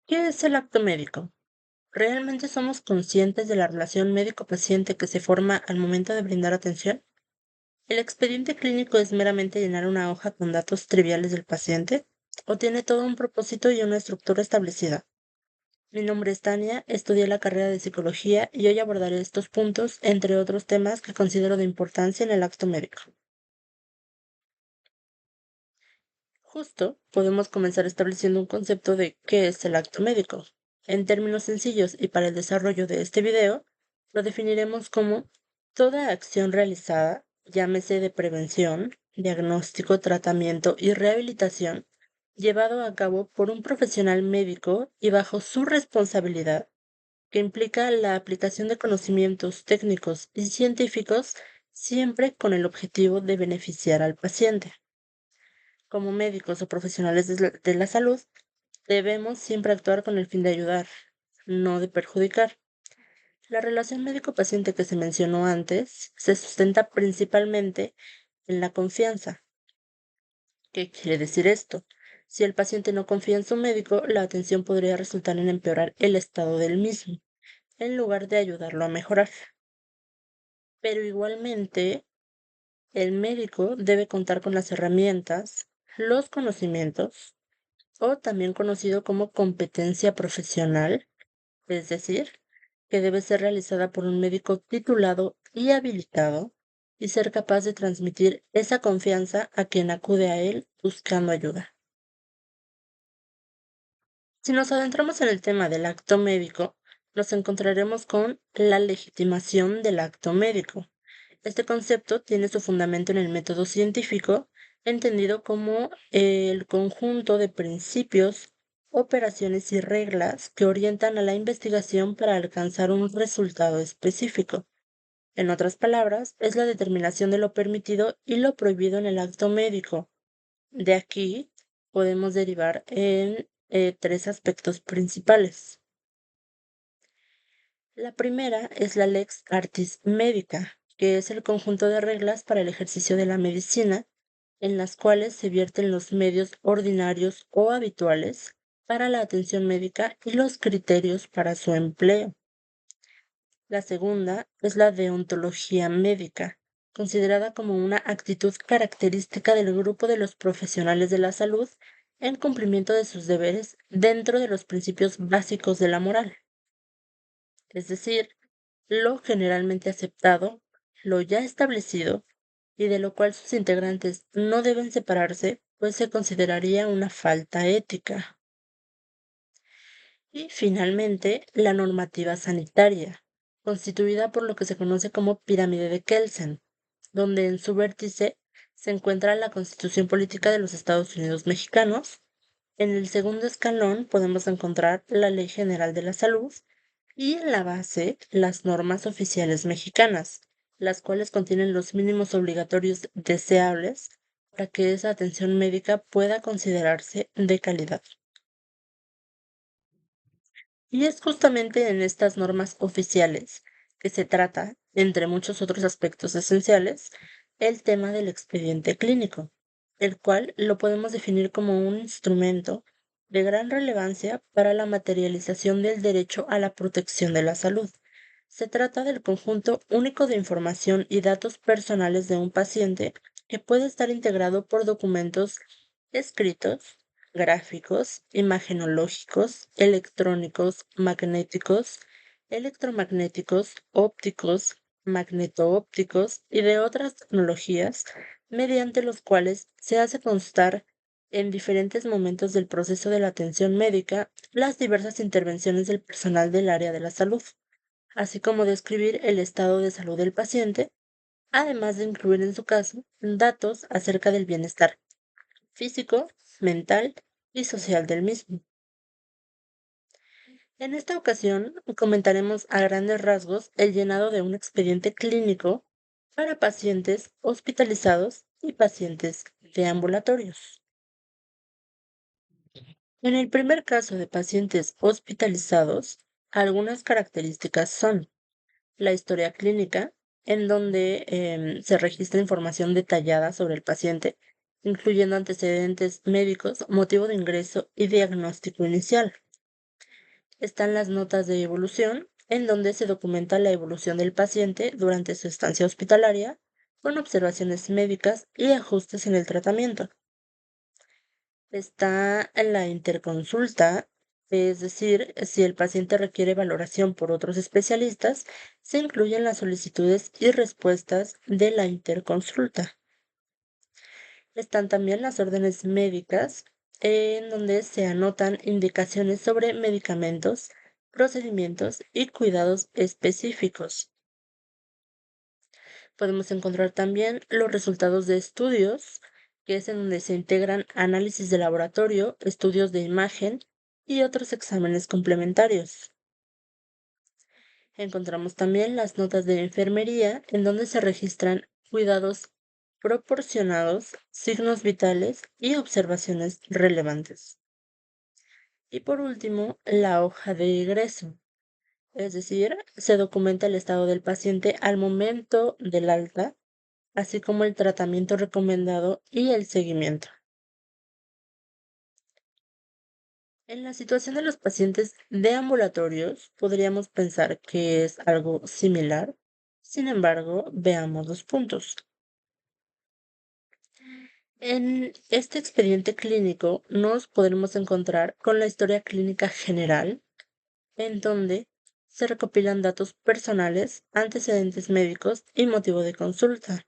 ¿Qué es el acto médico? ¿Realmente somos conscientes de la relación médico-paciente que se forma al momento de brindar atención? ¿El expediente clínico es meramente llenar una hoja con datos triviales del paciente o tiene todo un propósito y una estructura establecida? Mi nombre es Tania, estudié la carrera de psicología y hoy abordaré estos puntos, entre otros temas que considero de importancia en el acto médico. Justo, podemos comenzar estableciendo un concepto de qué es el acto médico. En términos sencillos y para el desarrollo de este video, lo definiremos como toda acción realizada, llámese de prevención, diagnóstico, tratamiento y rehabilitación, llevado a cabo por un profesional médico y bajo su responsabilidad, que implica la aplicación de conocimientos técnicos y científicos siempre con el objetivo de beneficiar al paciente. Como médicos o profesionales de la salud, debemos siempre actuar con el fin de ayudar, no de perjudicar. La relación médico-paciente que se mencionó antes se sustenta principalmente en la confianza. ¿Qué quiere decir esto? Si el paciente no confía en su médico, la atención podría resultar en empeorar el estado del mismo, en lugar de ayudarlo a mejorar. Pero igualmente, el médico debe contar con las herramientas, los conocimientos o también conocido como competencia profesional, es decir, que debe ser realizada por un médico titulado y habilitado y ser capaz de transmitir esa confianza a quien acude a él buscando ayuda. Si nos adentramos en el tema del acto médico, nos encontraremos con la legitimación del acto médico. Este concepto tiene su fundamento en el método científico, entendido como el conjunto de principios, operaciones y reglas que orientan a la investigación para alcanzar un resultado específico. En otras palabras, es la determinación de lo permitido y lo prohibido en el acto médico. De aquí podemos derivar en tres aspectos principales. La primera es la Lex Artis Medica, que es el conjunto de reglas para el ejercicio de la medicina, en las cuales se vierten los medios ordinarios o habituales para la atención médica y los criterios para su empleo. La segunda es la deontología médica, considerada como una actitud característica del grupo de los profesionales de la salud en cumplimiento de sus deberes dentro de los principios básicos de la moral, es decir, lo generalmente aceptado, lo ya establecido y de lo cual sus integrantes no deben separarse, pues se consideraría una falta ética. Y finalmente, la normativa sanitaria, constituida por lo que se conoce como pirámide de Kelsen, donde en su vértice se encuentra la Constitución Política de los Estados Unidos Mexicanos. En el segundo escalón podemos encontrar la Ley General de la Salud y en la base las normas oficiales mexicanas, las cuales contienen los mínimos obligatorios deseables para que esa atención médica pueda considerarse de calidad. Y es justamente en estas normas oficiales que se trata, entre muchos otros aspectos esenciales, el tema del expediente clínico, el cual lo podemos definir como un instrumento de gran relevancia para la materialización del derecho a la protección de la salud. Se trata del conjunto único de información y datos personales de un paciente que puede estar integrado por documentos escritos, gráficos, imagenológicos, electrónicos, magnéticos, electromagnéticos, ópticos, magnetoópticos y de otras tecnologías, mediante los cuales se hace constar en diferentes momentos del proceso de la atención médica las diversas intervenciones del personal del área de la salud, así como describir el estado de salud del paciente, además de incluir en su caso datos acerca del bienestar físico, mental y social del mismo. En esta ocasión comentaremos a grandes rasgos el llenado de un expediente clínico para pacientes hospitalizados y pacientes deambulatorios. En el primer caso de pacientes hospitalizados, algunas características son la historia clínica, en donde se registra información detallada sobre el paciente, incluyendo antecedentes médicos, motivo de ingreso y diagnóstico inicial. Están las notas de evolución, en donde se documenta la evolución del paciente durante su estancia hospitalaria, con observaciones médicas y ajustes en el tratamiento. Está la interconsulta, es decir, si el paciente requiere valoración por otros especialistas, se incluyen las solicitudes y respuestas de la interconsulta. Están también las órdenes médicas, en donde se anotan indicaciones sobre medicamentos, procedimientos y cuidados específicos. Podemos encontrar también los resultados de estudios, que es en donde se integran análisis de laboratorio, estudios de imagen y otros exámenes complementarios. Encontramos también las notas de enfermería, en donde se registran cuidados proporcionados, signos vitales y observaciones relevantes. Y por último, la hoja de egreso, es decir, se documenta el estado del paciente al momento del alta, así como el tratamiento recomendado y el seguimiento. En la situación de los pacientes de ambulatorios, podríamos pensar que es algo similar. Sin embargo, veamos los puntos. En este expediente clínico nos podremos encontrar con la historia clínica general, en donde se recopilan datos personales, antecedentes médicos y motivo de consulta.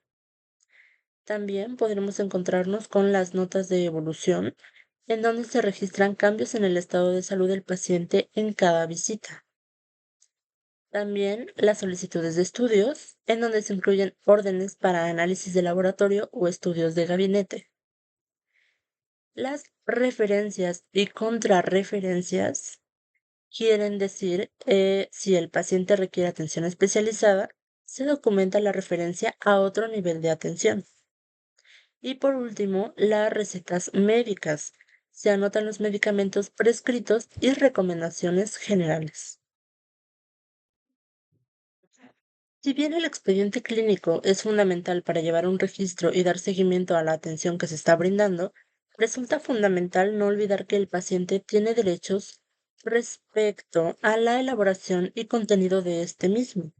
También podremos encontrarnos con las notas de evolución, en donde se registran cambios en el estado de salud del paciente en cada visita. También las solicitudes de estudios, en donde se incluyen órdenes para análisis de laboratorio o estudios de gabinete. Las referencias y contrarreferencias quieren decir si el paciente requiere atención especializada, se documenta la referencia a otro nivel de atención. Y por último, las recetas médicas. Se anotan los medicamentos prescritos y recomendaciones generales. Si bien el expediente clínico es fundamental para llevar un registro y dar seguimiento a la atención que se está brindando, resulta fundamental no olvidar que el paciente tiene derechos respecto a la elaboración y contenido de este mismo.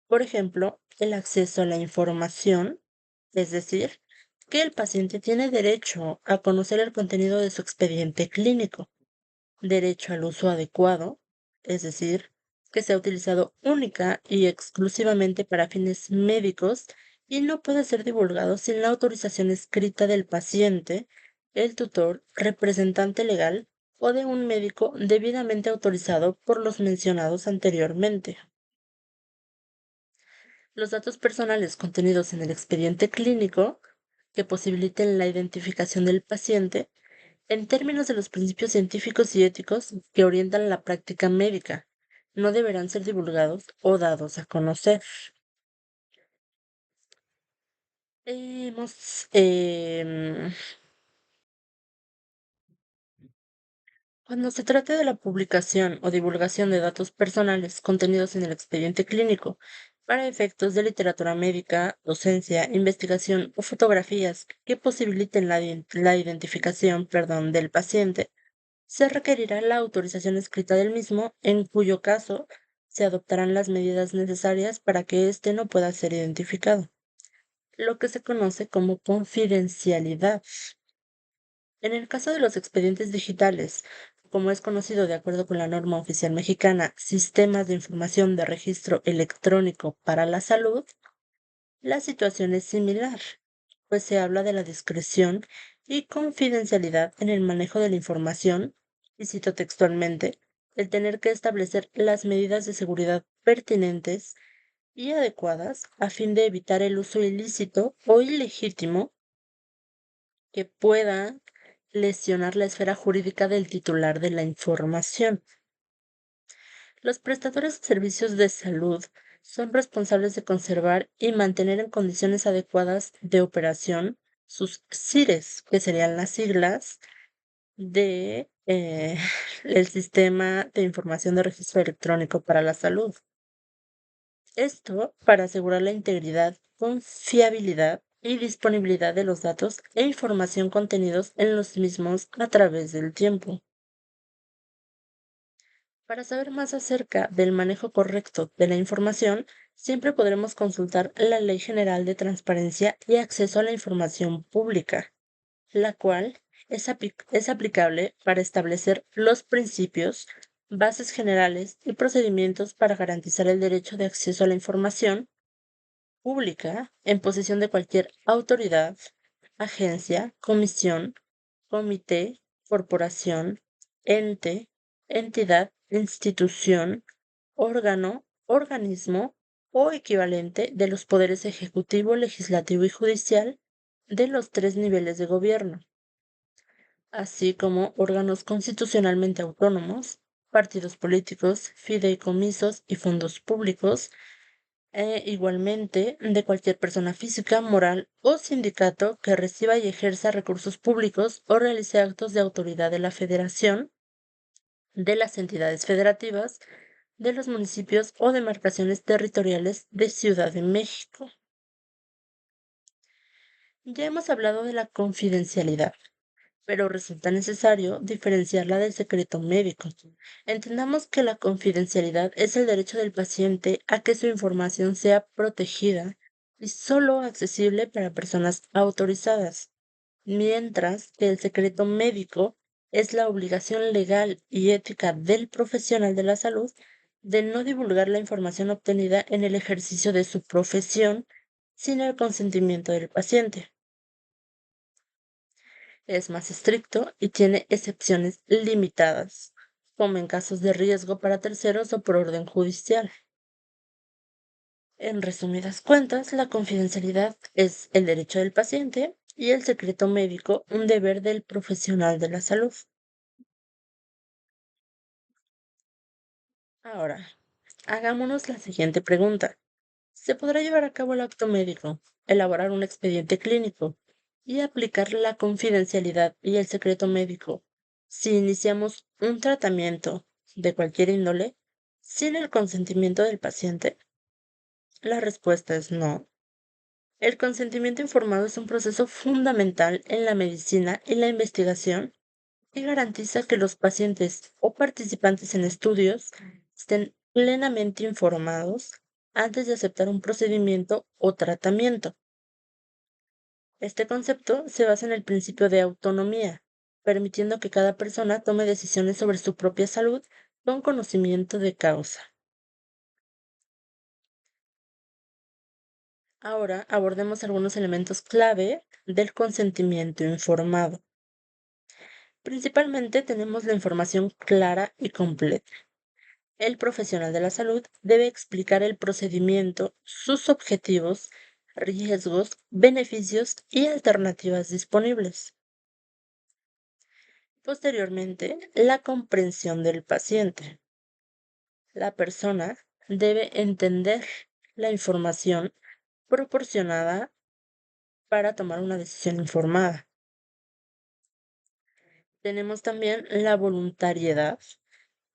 Por ejemplo, el acceso a la información, es decir, que el paciente tiene derecho a conocer el contenido de su expediente clínico, derecho al uso adecuado, es decir, que sea utilizado única y exclusivamente para fines médicos y no puede ser divulgado sin la autorización escrita del paciente, el tutor, representante legal o de un médico debidamente autorizado por los mencionados anteriormente. Los datos personales contenidos en el expediente clínico que posibiliten la identificación del paciente en términos de los principios científicos y éticos que orientan la práctica médica, no deberán ser divulgados o dados a conocer. Hemos, Cuando se trate de la publicación o divulgación de datos personales contenidos en el expediente clínico para efectos de literatura médica, docencia, investigación o fotografías que posibiliten la identificación, del paciente, se requerirá la autorización escrita del mismo, en cuyo caso se adoptarán las medidas necesarias para que éste no pueda ser identificado, lo que se conoce como confidencialidad. En el caso de los expedientes digitales, como es conocido de acuerdo con la norma oficial mexicana, Sistemas de Información de Registro Electrónico para la Salud, la situación es similar, pues se habla de la discreción y confidencialidad en el manejo de la información, y cito textualmente, el tener que establecer las medidas de seguridad pertinentes y adecuadas a fin de evitar el uso ilícito o ilegítimo que pueda lesionar la esfera jurídica del titular de la información. Los prestadores de servicios de salud son responsables de conservar y mantener en condiciones adecuadas de operación sus SIRES, que serían las siglas de el Sistema de Información de Registro Electrónico para la Salud. Esto para asegurar la integridad, confiabilidad y disponibilidad de los datos e información contenidos en los mismos a través del tiempo. Para saber más acerca del manejo correcto de la información, siempre podremos consultar la Ley General de Transparencia y Acceso a la Información Pública, la cual es aplicable para establecer los principios, bases generales y procedimientos para garantizar el derecho de acceso a la información pública en posesión de cualquier autoridad, agencia, comisión, comité, corporación, ente, entidad, institución, órgano, organismo o equivalente de los poderes ejecutivo, legislativo y judicial de los tres niveles de gobierno, así como órganos constitucionalmente autónomos, partidos políticos, fideicomisos y fondos públicos, igualmente de cualquier persona física, moral o sindicato que reciba y ejerza recursos públicos o realice actos de autoridad de la Federación, de las entidades federativas, de los municipios o demarcaciones territoriales de Ciudad de México. Ya hemos hablado de la confidencialidad, pero resulta necesario diferenciarla del secreto médico. Entendamos que la confidencialidad es el derecho del paciente a que su información sea protegida y solo accesible para personas autorizadas, mientras que el secreto médico es la obligación legal y ética del profesional de la salud de no divulgar la información obtenida en el ejercicio de su profesión sin el consentimiento del paciente. Es más estricto y tiene excepciones limitadas, como en casos de riesgo para terceros o por orden judicial. En resumidas cuentas, la confidencialidad es el derecho del paciente y el secreto médico un deber del profesional de la salud. Ahora, hagámonos la siguiente pregunta. ¿Se podrá llevar a cabo el acto médico, elaborar un expediente clínico y aplicar la confidencialidad y el secreto médico si iniciamos un tratamiento de cualquier índole sin el consentimiento del paciente? La respuesta es no. El consentimiento informado es un proceso fundamental en la medicina y la investigación y garantiza que los pacientes o participantes en estudios estén plenamente informados antes de aceptar un procedimiento o tratamiento. Este concepto se basa en el principio de autonomía, permitiendo que cada persona tome decisiones sobre su propia salud con conocimiento de causa. Ahora abordemos algunos elementos clave del consentimiento informado. Principalmente tenemos la información clara y completa. El profesional de la salud debe explicar el procedimiento, sus objetivos, riesgos, beneficios y alternativas disponibles. Posteriormente, la comprensión del paciente. La persona debe entender la información proporcionada para tomar una decisión informada. Tenemos también la voluntariedad,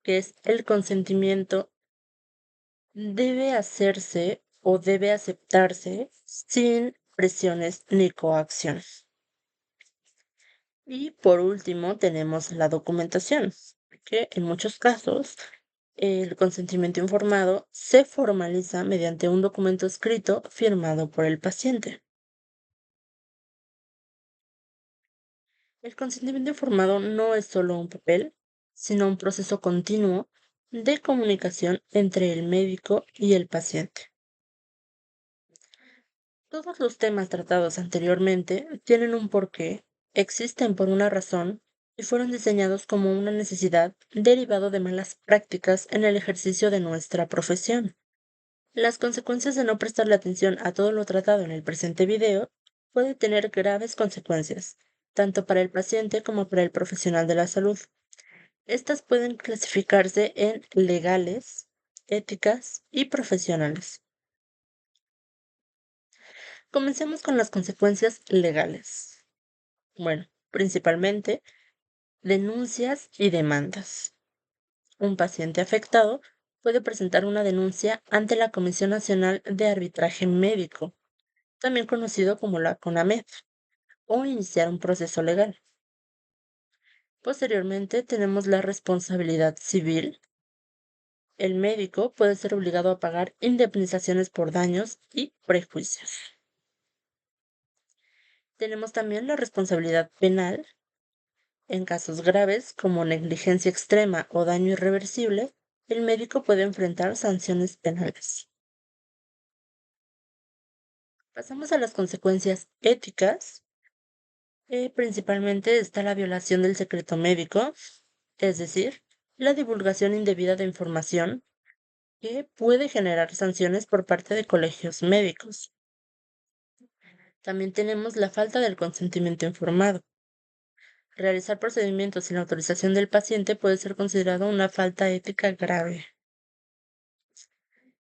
que es el consentimiento debe hacerse o debe aceptarse sin presiones ni coacciones. Y por último tenemos la documentación, que en muchos casos el consentimiento informado se formaliza mediante un documento escrito firmado por el paciente. El consentimiento informado no es solo un papel, sino un proceso continuo de comunicación entre el médico y el paciente. Todos los temas tratados anteriormente tienen un porqué, existen por una razón y fueron diseñados como una necesidad derivado de malas prácticas en el ejercicio de nuestra profesión. Las consecuencias de no prestarle atención a todo lo tratado en el presente video pueden tener graves consecuencias, tanto para el paciente como para el profesional de la salud. Estas pueden clasificarse en legales, éticas y profesionales. Comencemos con las consecuencias legales. Bueno, principalmente denuncias y demandas. Un paciente afectado puede presentar una denuncia ante la Comisión Nacional de Arbitraje Médico, también conocido como la CONAMED, o iniciar un proceso legal. Posteriormente tenemos la responsabilidad civil. El médico puede ser obligado a pagar indemnizaciones por daños y prejuicios. Tenemos también la responsabilidad penal. En casos graves como negligencia extrema o daño irreversible, el médico puede enfrentar sanciones penales. Pasamos a las consecuencias éticas. Principalmente está la violación del secreto médico, es decir, la divulgación indebida de información que puede generar sanciones por parte de colegios médicos. También tenemos la falta del consentimiento informado. Realizar procedimientos sin la autorización del paciente puede ser considerado una falta ética grave.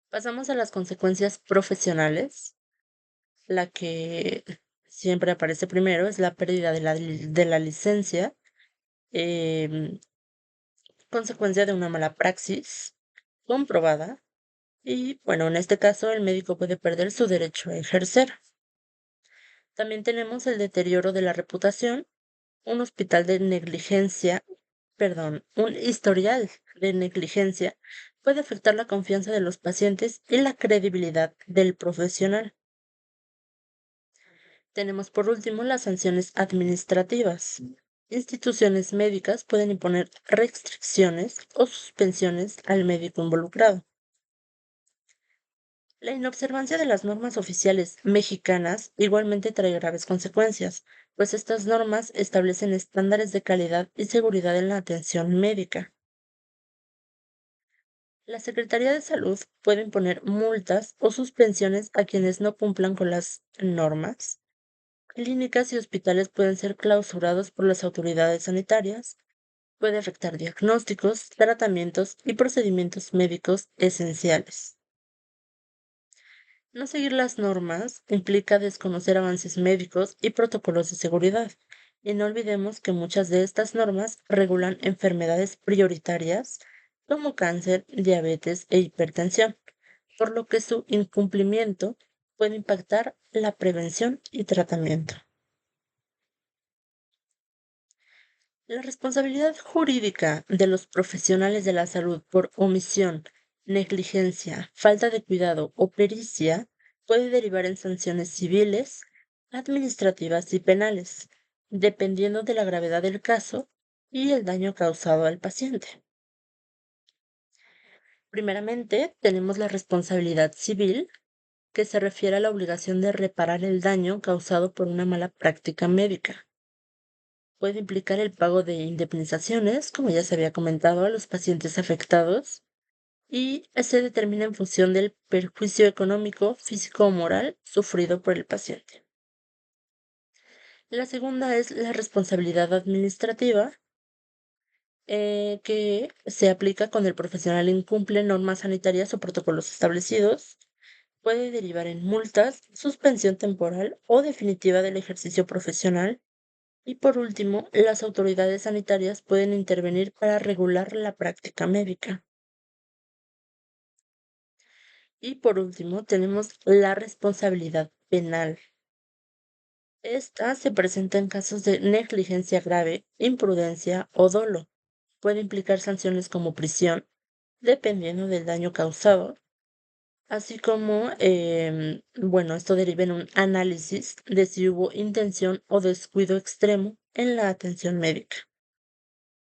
Pasamos a las consecuencias profesionales. La que siempre aparece primero es la pérdida de la licencia, em, consecuencia de una mala praxis comprobada. Y bueno, en este caso el médico puede perder su derecho a ejercer. También tenemos el deterioro de la reputación. Un hospital de negligencia, perdón, un historial de negligencia puede afectar la confianza de los pacientes y la credibilidad del profesional. Tenemos por último las sanciones administrativas. Instituciones médicas pueden imponer restricciones o suspensiones al médico involucrado. La inobservancia de las normas oficiales mexicanas igualmente trae graves consecuencias, pues estas normas establecen estándares de calidad y seguridad en la atención médica. La Secretaría de Salud puede imponer multas o suspensiones a quienes no cumplan con las normas. Clínicas y hospitales pueden ser clausurados por las autoridades sanitarias. Puede afectar diagnósticos, tratamientos y procedimientos médicos esenciales. No seguir las normas implica desconocer avances médicos y protocolos de seguridad. Y no olvidemos que muchas de estas normas regulan enfermedades prioritarias como cáncer, diabetes e hipertensión, por lo que su incumplimiento puede impactar la prevención y tratamiento. La responsabilidad jurídica de los profesionales de la salud por omisión, negligencia, falta de cuidado o pericia puede derivar en sanciones civiles, administrativas y penales, dependiendo de la gravedad del caso y el daño causado al paciente. Primeramente, tenemos la responsabilidad civil, que se refiere a la obligación de reparar el daño causado por una mala práctica médica. Puede implicar el pago de indemnizaciones, como ya se había comentado, a los pacientes afectados y se determina en función del perjuicio económico, físico o moral sufrido por el paciente. La segunda es la responsabilidad administrativa, que se aplica cuando el profesional incumple normas sanitarias o protocolos establecidos. Puede derivar en multas, suspensión temporal o definitiva del ejercicio profesional. Y por último, las autoridades sanitarias pueden intervenir para regular la práctica médica. Y por último, tenemos la responsabilidad penal. Esta se presenta en casos de negligencia grave, imprudencia o dolo. Puede implicar sanciones como prisión, dependiendo del daño causado, así como, bueno, esto deriva en un análisis de si hubo intención o descuido extremo en la atención médica.